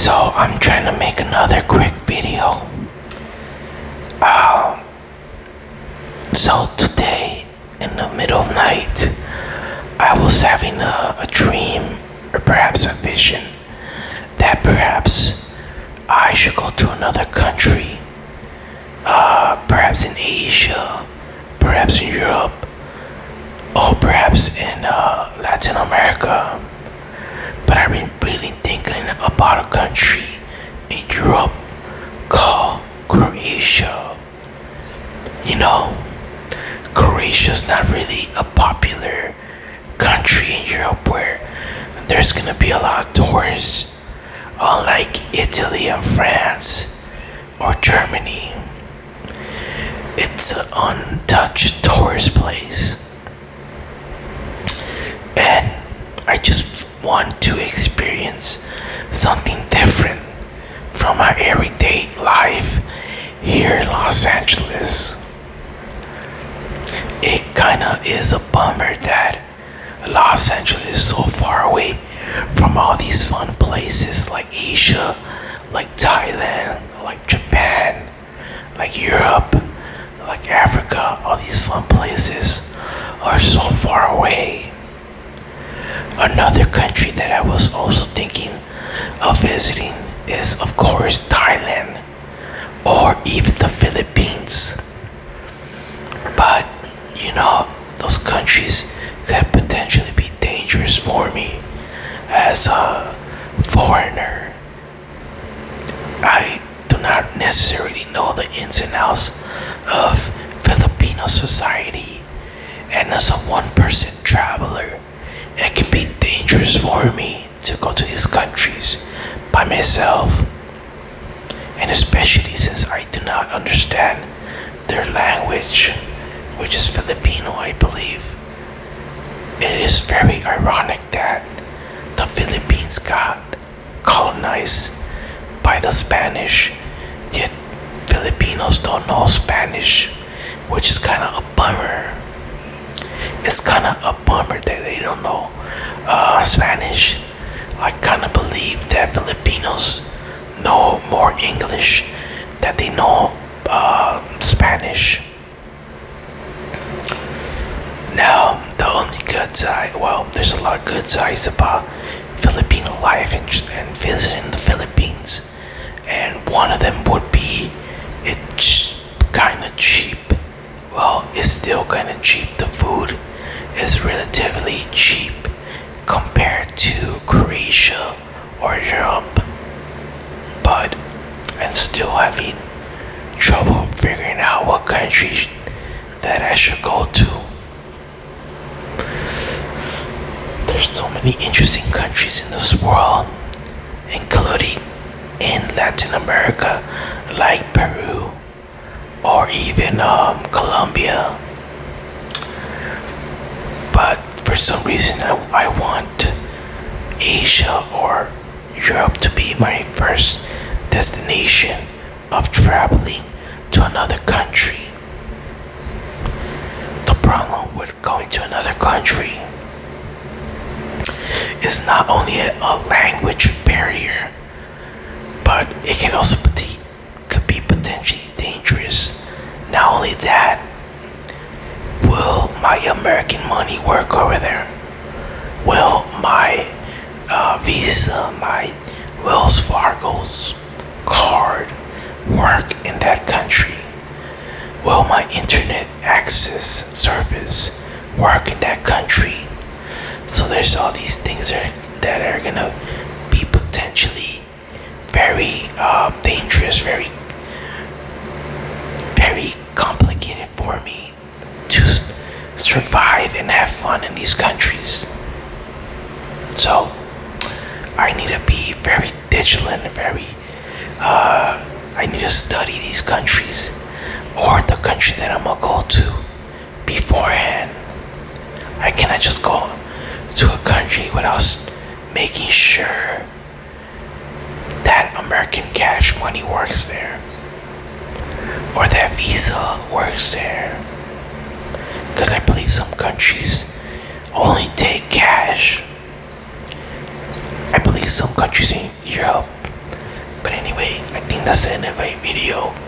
So I'm trying to make another quick video. Um, so today, in the middle of night, I was having a dream, or perhaps a vision, that perhaps I should go to another country, perhaps in Asia, perhaps in Europe, or perhaps in Latin America. But I've been really thinking about a country in Europe called Croatia. You know, Croatia's not really a popular country in Europe where there's gonna be a lot of tourists, unlike Italy and France or Germany. It's an untouched tourist place, and I just want to experience something different from my everyday life here in Los Angeles. It kinda is a bummer that Los Angeles is so far away from all these fun places like Asia, like Thailand, like Japan, like Europe, like Africa. All these fun places are so far away. Another country that I was also thinking of visiting is, of course, Thailand or even the Philippines. But, those countries could potentially be dangerous for me as a foreigner. I do not necessarily know the ins and outs of Filipino society, and as a one-person traveler, it can be dangerous for me to go to these countries by myself, and especially since I do not understand their language, which is Filipino, I believe. It is very ironic that the Philippines got colonized by the Spanish, yet Filipinos don't know Spanish, which is kind of a bummer. It's kind of a bummer that they don't know Spanish. I kind of believe that Filipinos know more English than they know Spanish. Now, the only good side, well, there's a lot of good sides about Filipino life and visiting the Philippines. And one of them would be it's kind of cheap. Well, it's still kind of cheap. The food is relatively cheap compared to Croatia or Europe. But I'm still having trouble figuring out what country that I should go to. There's so many interesting countries in this world, including in Latin America, like Peru or even Colombia. But for some reason, I want Asia or Europe to be my first destination of traveling to another country. The problem with going to another country is not only a language barrier, but it can also could be potentially dangerous. Not only that, will my American money work over there? Will my Visa, my Wells Fargo's card work in that country? Will my internet access service work in that country? So there's all these things that are gonna be potentially very dangerous, very, very complicated for me to survive and have fun in these countries. So I need to be very vigilant, I need to study these countries or the country that I'm gonna go to beforehand. I cannot just go to a country without making sure that American cash money works there or that Visa works there, because I believe some countries only take cash. I believe some countries in Europe anyway, I think that's the end of my video.